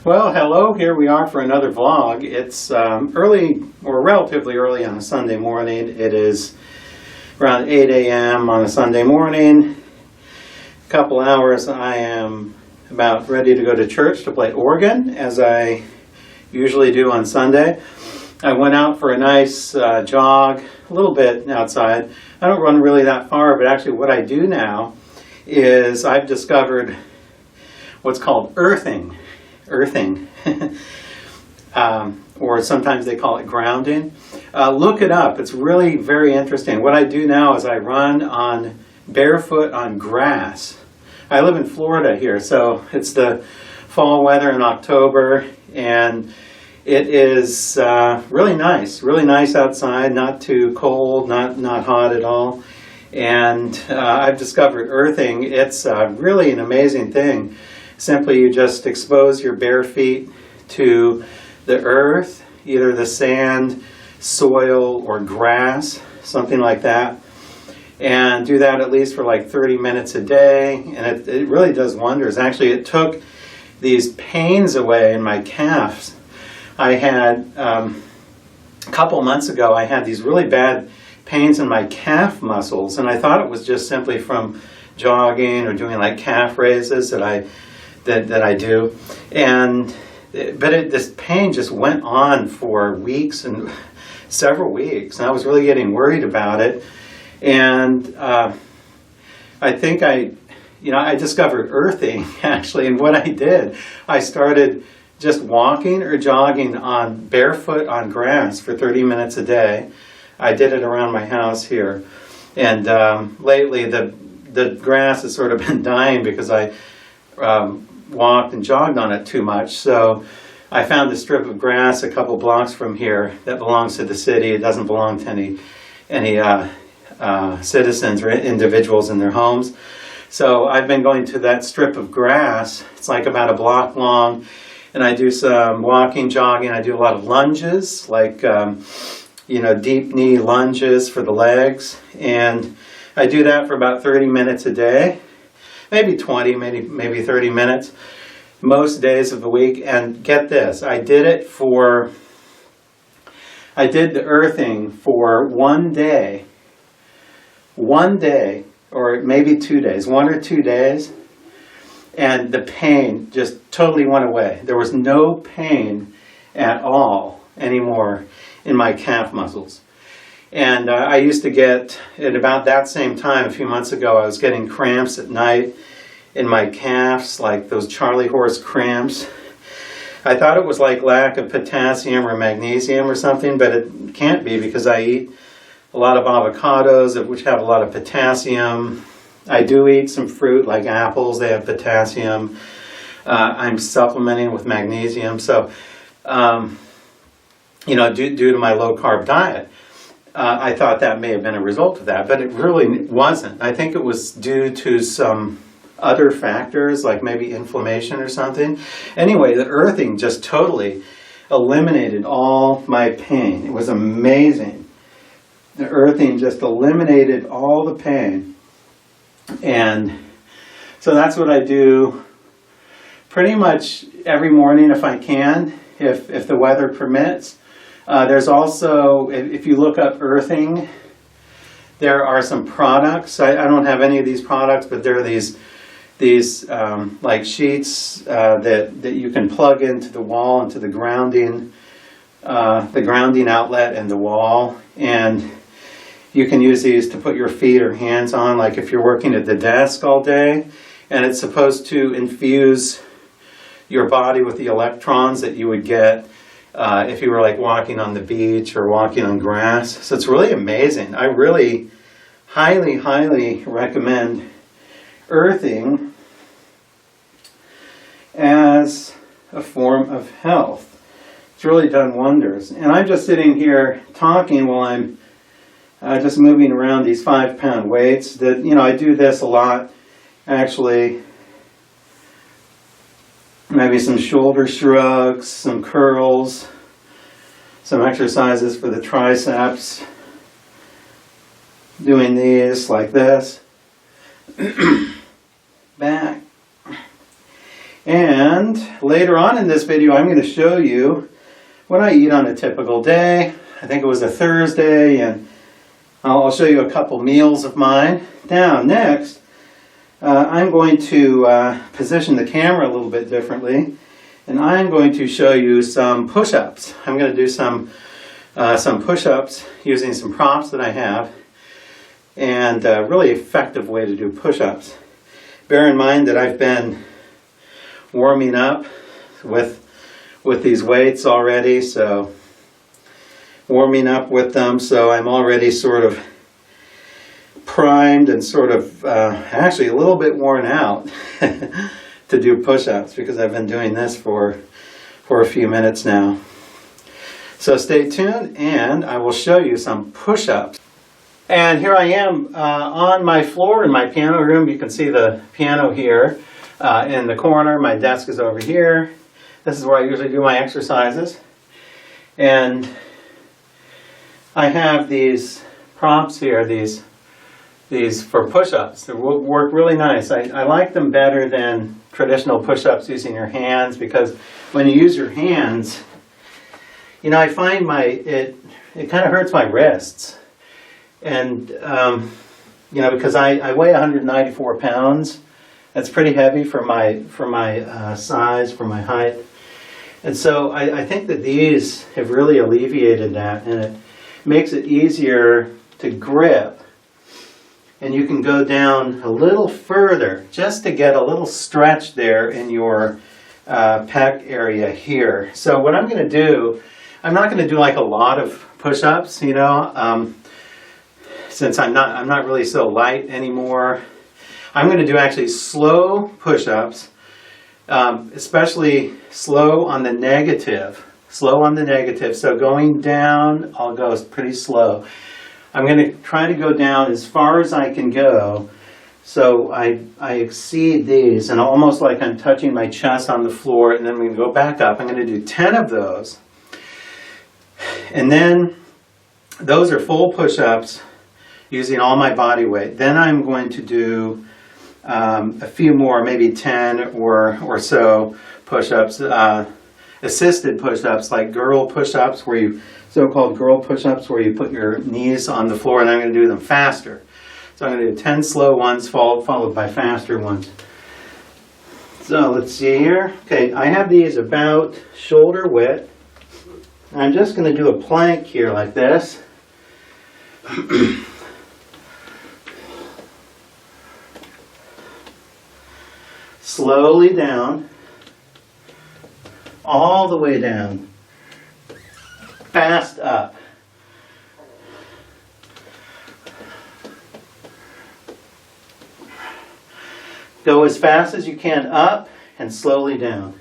Well, hello, here we are for another vlog. It's early, or relatively early on a Sunday morning. It is around 8 a.m. on a Sunday morning. A couple hours, I am about ready to go to church to play organ, as I usually do on Sunday. I went out for a nice jog, a little bit outside. I don't run really that far, but actually what I do now is I've discovered what's called earthing, or sometimes they call it grounding. Look it up. It's really very interesting. What I do now is I run on barefoot on grass. I live in Florida here, so it's the fall weather in October, and it is really nice outside, not too cold, not hot at all. And I've discovered earthing. It's really an amazing thing. Simply you just expose your bare feet to the earth, either the sand, soil, or grass, something like that. And do that at least for like 30 minutes a day, and it really does wonders. Actually, it took these pains away in my calves. I had, a couple months ago, I had these really bad pains in my calf muscles, and I thought it was just simply from jogging or doing like calf raises that I do. But this pain just went on for weeks and several weeks, and I was really getting worried about it. And I think I discovered earthing, actually, and what I did, I started just walking or jogging on barefoot on grass for 30 minutes a day. I did it around my house here. And lately the grass has sort of been dying because I walked and jogged on it too much. So I found this strip of grass a couple blocks from here that belongs to the city. It doesn't belong to any citizens or individuals in their homes. So I've been going to that strip of grass. It's like about a block long, and I do some walking, jogging. I do a lot of lunges, like deep knee lunges for the legs, and I do that for about 30 minutes a day, maybe 20, maybe 30 minutes, most days of the week. And get this, I did the earthing for one day, or maybe 2 days, 1 or 2 days, and the pain just totally went away. There was no pain at all anymore in my calf muscles. And I used to get, at about that same time, a few months ago, I was getting cramps at night in my calves, like those Charlie horse cramps. I thought it was like lack of potassium or magnesium or something, but it can't be because I eat a lot of avocados, which have a lot of potassium. I do eat some fruit like apples, they have potassium. I'm supplementing with magnesium. So, due to my low-carb diet, I thought that may have been a result of that, but it really wasn't. I think it was due to some other factors, like maybe inflammation or something. Anyway, the earthing just totally eliminated all my pain. It was amazing. The earthing just eliminated all the pain. And so that's what I do pretty much every morning if I can, if the weather permits. There's also, if you look up earthing, there are some products. I don't have any of these products, but there are these like sheets that you can plug into the wall, into the grounding outlet in the wall, and you can use these to put your feet or hands on, like if you're working at the desk all day, and it's supposed to infuse your body with the electrons that you would get if you were like walking on the beach or walking on grass. So it's really amazing. I really highly recommend earthing as a form of health. It's really done wonders. And I'm just sitting here talking while I'm just moving around these 5-pound weights. That I do this a lot, actually. Maybe some shoulder shrugs, some curls, some exercises for the triceps. Doing these like this. Back. And And later on in this video, I'm going to show you what I eat on a typical day. I think it was a Thursday, and I'll show you a couple meals of mine. Now, next, I'm going to position the camera a little bit differently, and I'm going to show you some push-ups. I'm going to do some push-ups using some props that I have, and a really effective way to do push-ups. Bear in mind that I've been warming up with these weights already, so warming up with them, so I'm already sort of primed and sort of actually a little bit worn out to do push-ups because I've been doing this for a few minutes now. So stay tuned and I will show you some push-ups. And here I am on my floor in my piano room. You can see the piano here in the corner. My desk is over here. This is where I usually do my exercises. And I have these props here, these for push-ups. They work really nice. I like them better than traditional push-ups using your hands, because when you use your hands, you know, I find it kind of hurts my wrists. And, you know, because I weigh 194 pounds. That's pretty heavy for my size, for my height. And so I think that these have really alleviated that, and it makes it easier to grip. And you can go down a little further just to get a little stretch there in your pec area here. So what I'm going to do, I'm not going to do like a lot of push-ups, you know, since I'm not really so light anymore. I'm going to do actually slow push-ups, especially slow on the negative. Slow on the negative. So going down, I'll go pretty slow. I'm going to try to go down as far as I can go, so I exceed these, and almost like I'm touching my chest on the floor, and then I'm going to go back up. I'm going to do 10 of those. And then those are full push-ups using all my body weight. Then I'm going to do a few more, maybe 10 or so push-ups, assisted push-ups, like girl push-ups, where you so-called girl push-ups, where you put your knees on the floor, and I'm going to do them faster. So I'm going to do 10 slow ones followed by faster ones. So let's see here. Okay, I have these about shoulder width. I'm just going to do a plank here like this. Slowly down, all the way down, fast up. Go as fast as you can up and slowly down.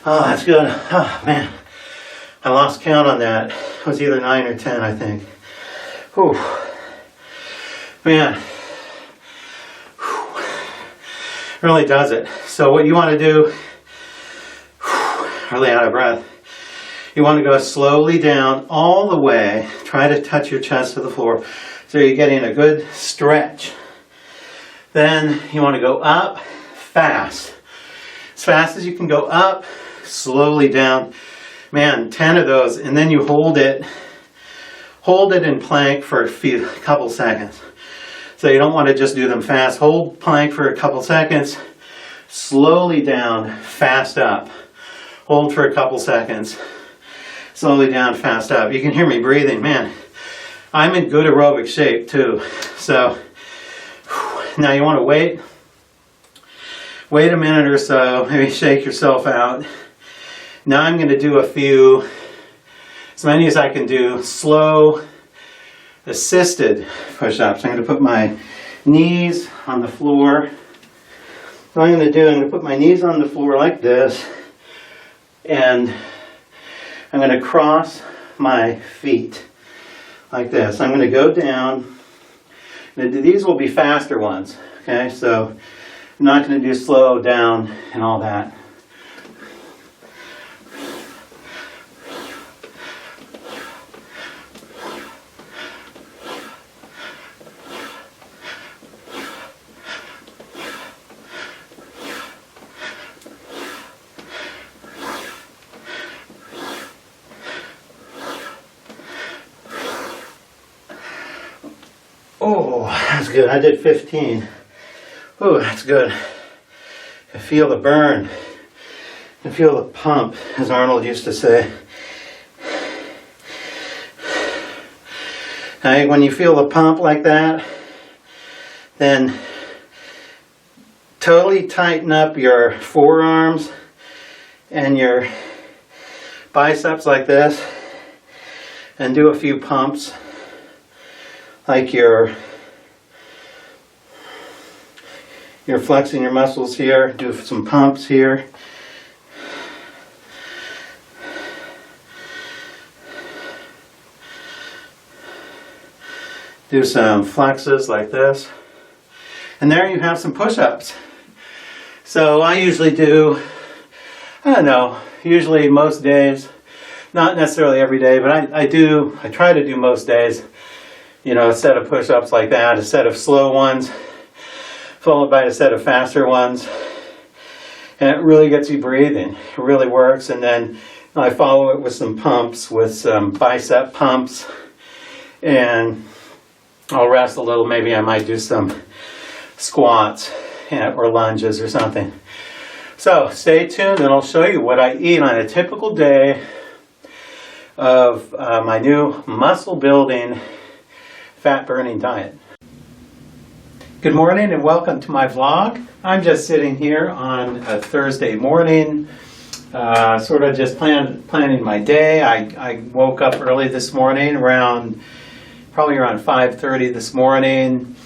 Oh, that's good. Oh, man. I lost count on that. It was either 9 or 10, I think. Whew. Man. Whew. Really does it. So what you want to do, really out of breath, you want to go slowly down all the way. Try to touch your chest to the floor so you're getting a good stretch. Then you want to go up fast. As fast as you can go up, slowly down. Man, 10 of those, and then you hold it in plank for a couple seconds. So you don't want to just do them fast. Hold plank for a couple seconds, slowly down, fast up. Hold for a couple seconds, slowly down, fast up. You can hear me breathing. Man, I'm in good aerobic shape too. So now you want to wait a minute or so, maybe shake yourself out. Now I'm going to do a few, as many as I can do, slow assisted push-ups. I'm going to put my knees on the floor. What I'm going to do, I'm going to put my knees on the floor like this, and I'm going to cross my feet like this. I'm going to go down. These will be faster ones, okay? So I'm not going to do slow down and all that. Oh, that's good. I did 15. Oh, that's good. I feel the burn. I feel the pump, as Arnold used to say. Now, when you feel the pump like that, then totally tighten up your forearms and your biceps like this, and do a few pumps. Like you're flexing your muscles here, do some pumps here. Do some flexes like this. And there you have some push-ups. So I usually do, I don't know, usually most days, not necessarily every day, but I try to do most days. You know, a set of push-ups like that, a set of slow ones, followed by a set of faster ones. And it really gets you breathing. It really works. And then I follow it with some pumps, with some bicep pumps. And I'll rest a little. Maybe I might do some squats or lunges or something. So stay tuned and I'll show you what I eat on a typical day of my new muscle building fat burning diet. Good morning and welcome to my vlog. I'm just sitting here on a Thursday morning, sort of just planning my day. I woke up early this morning, probably around 5:30 this morning.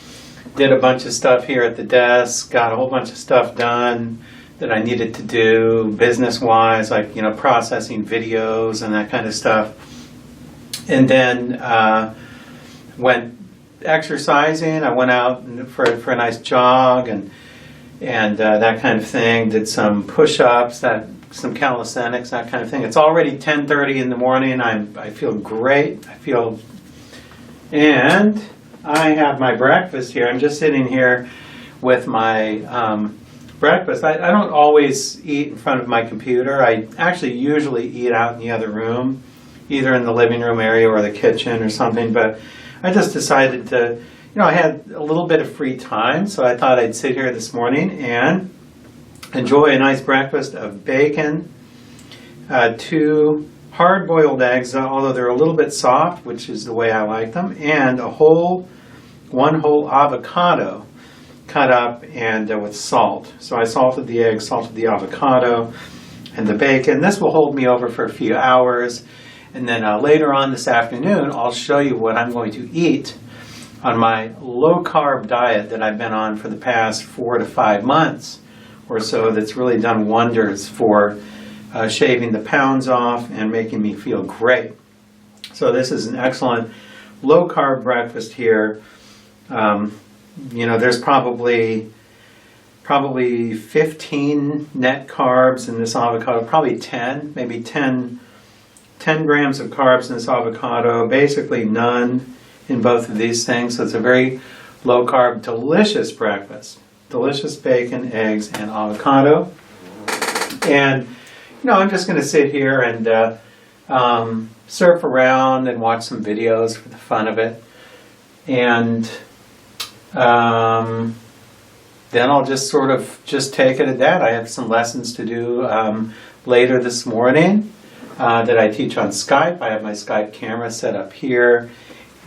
Did a bunch of stuff here at the desk, got a whole bunch of stuff done that I needed to do business-wise, like, you know, processing videos and that kind of stuff. And then went exercising. I went out for a nice jog and that kind of thing. Did some push-ups, some calisthenics, that kind of thing. It's already 10:30 in the morning. I feel great. And I have my breakfast here. I'm just sitting here with my breakfast. I don't always eat in front of my computer. I actually usually eat out in the other room, either in the living room area or the kitchen or something, but I just decided to, you know, I had a little bit of free time, so I thought I'd sit here this morning and enjoy a nice breakfast of bacon, 2 hard-boiled eggs, although they're a little bit soft, which is the way I like them, and one whole avocado cut up and with salt. So I salted the eggs, salted the avocado, and the bacon. This will hold me over for a few hours. And then later on this afternoon, I'll show you what I'm going to eat on my low-carb diet that I've been on for the past 4 to 5 months or so. That's really done wonders for shaving the pounds off and making me feel great. So this is an excellent low-carb breakfast here. You know, there's probably 15 net carbs in this avocado, probably 10, maybe 10 grams of carbs in this avocado, basically none in both of these things. So it's a very low carb, delicious breakfast. Delicious bacon, eggs, and avocado. And, you know, I'm just going to sit here and surf around and watch some videos for the fun of it. And then I'll just sort of take it at that. I have some lessons to do later this morning that I teach on Skype. I have my Skype camera set up here,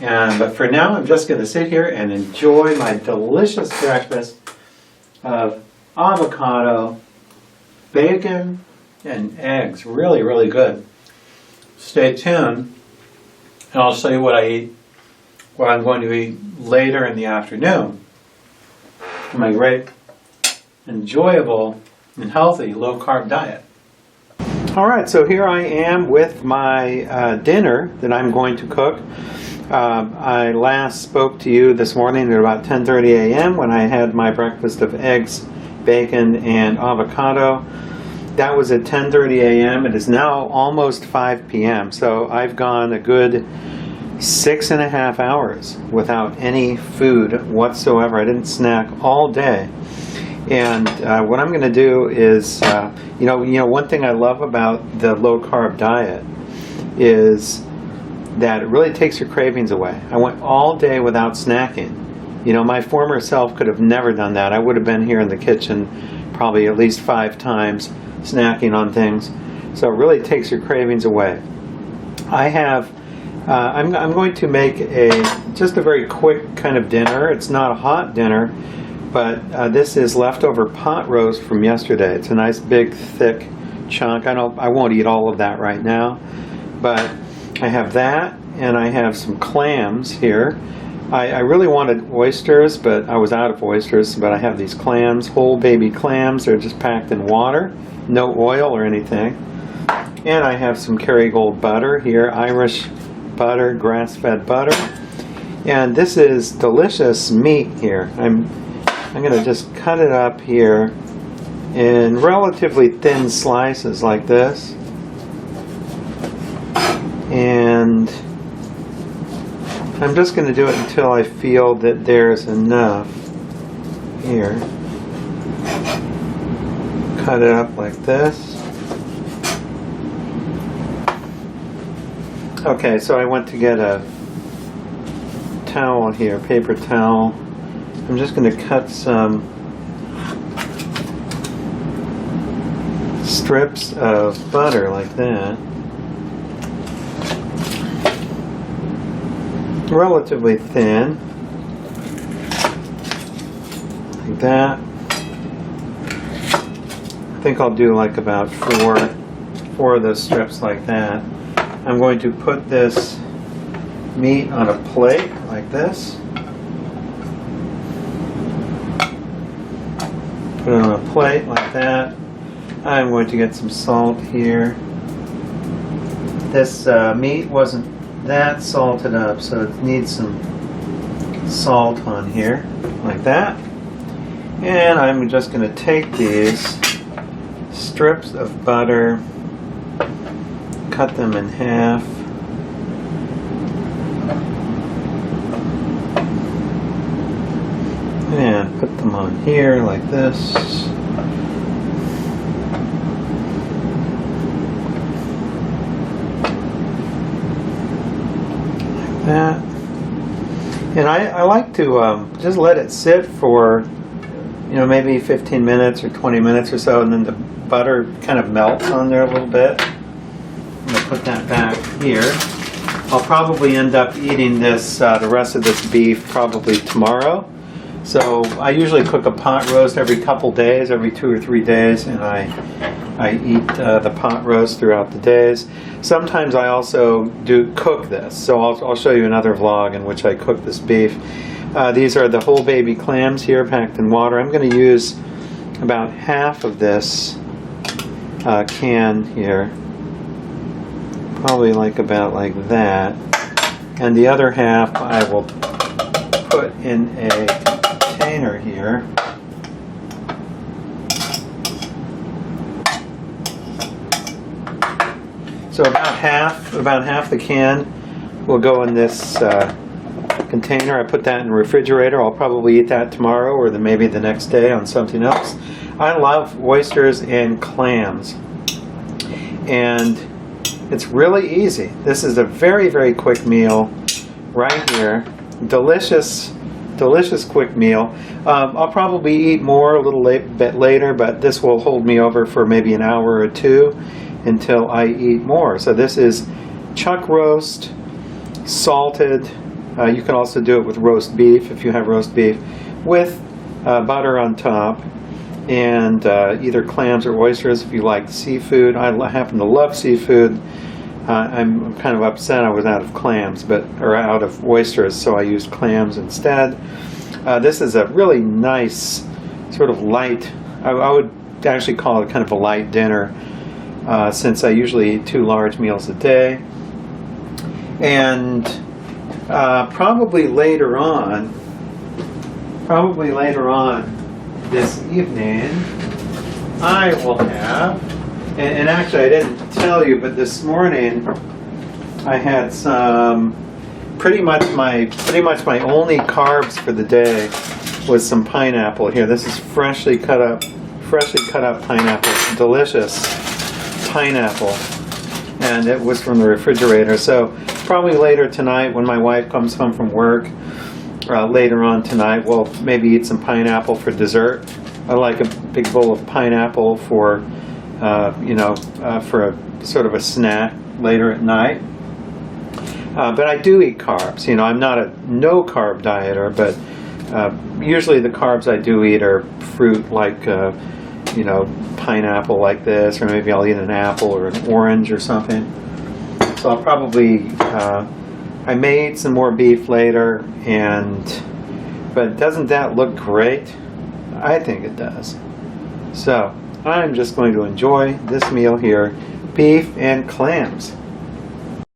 But for now, I'm just going to sit here and enjoy my delicious breakfast of avocado, bacon, and eggs. Really, really good. Stay tuned, and I'll show you what I'm going to eat later in the afternoon. My great, enjoyable, and healthy low-carb diet. All right, so here I am with my dinner that I'm going to cook. I last spoke to you this morning at about 10:30 a.m. when I had my breakfast of eggs, bacon, and avocado. That was at 10:30 a.m. It is now almost 5 p.m. So I've gone a good 6.5 hours without any food whatsoever. I didn't snack all day. And what I'm going to do is, one thing I love about the low-carb diet is that it really takes your cravings away. I went all day without snacking. My former self could have never done that. I would have been here in the kitchen probably at least 5 times snacking on things. So it really takes your cravings away. I'm going to make just a very quick kind of dinner. It's not a hot dinner, but this is leftover pot roast from yesterday. It's a nice big thick chunk. I won't eat all of that right now, but I have that, and I have some clams here. I really wanted oysters, but I was out of oysters, but I have these clams, whole baby clams. They're just packed in water, no oil or anything. And I have some Kerrygold butter here, Irish butter, grass-fed butter. And this is delicious meat here. I'm going to just cut it up here in relatively thin slices like this. And I'm just going to do it until I feel that there's enough here. Cut it up like this. Okay, so I went to get a towel here, paper towel. I'm just going to cut some strips of butter like that. Relatively thin, like that. I think I'll do like about four of those strips like that. I'm going to put this meat on a plate like this. Put it on a plate like that. I'm going to get some salt here. This meat wasn't that salted up, so it needs some salt on here, like that. And I'm just going to take these strips of butter, cut them in half, and put them on here like this. That. And I like to just let it sit for maybe 15 minutes or 20 minutes or so, and then the butter kind of melts on there a little bit. I'm going to put that back here. I'll probably end up eating this the rest of this beef probably tomorrow. So I usually cook a pot roast every couple days, every 2 or 3 days, and I eat the pot roast throughout the days. Sometimes I also do cook this, so I'll show you another vlog in which I cook this beef. These are the whole baby clams here packed in water. I'm going to use about half of this can here, probably about like that, and the other half I will put in a container here. So about half the can will go in this container. I put that in the refrigerator. I'll probably eat that tomorrow or maybe the next day on something else. I love oysters and clams, and it's really easy. This is a very, very quick meal right here. Delicious quick meal. I'll probably eat more a little bit later, but this will hold me over for maybe an hour or two until I eat more. So this is chuck roast, salted You can also do it with roast beef, if you have roast beef, with butter on top, and either clams or oysters if you like seafood. I happen to love seafood. I'm kind of upset I was out of clams, or out of oysters, so I used clams instead. This is a really nice, sort of light, I would actually call it kind of a light dinner, since I usually eat 2 large meals a day. And probably later on this evening, I will have, and actually I didn't tell you, but this morning I had some, pretty much my only carbs for the day was some pineapple here. This is freshly cut up pineapple, delicious pineapple, and it was from the refrigerator. So probably later tonight when my wife comes home from work, later on tonight, we'll maybe eat some pineapple for dessert. I like a big bowl of pineapple for, for a sort of a snack later at night. But I do eat carbs. I'm not a no-carb dieter, but usually the carbs I do eat are fruit like, pineapple like this, or maybe I'll eat an apple or an orange or something. So I'll probably, I may eat some more beef later, but doesn't that look great? I think it does. So I'm just going to enjoy this meal here, beef and clams.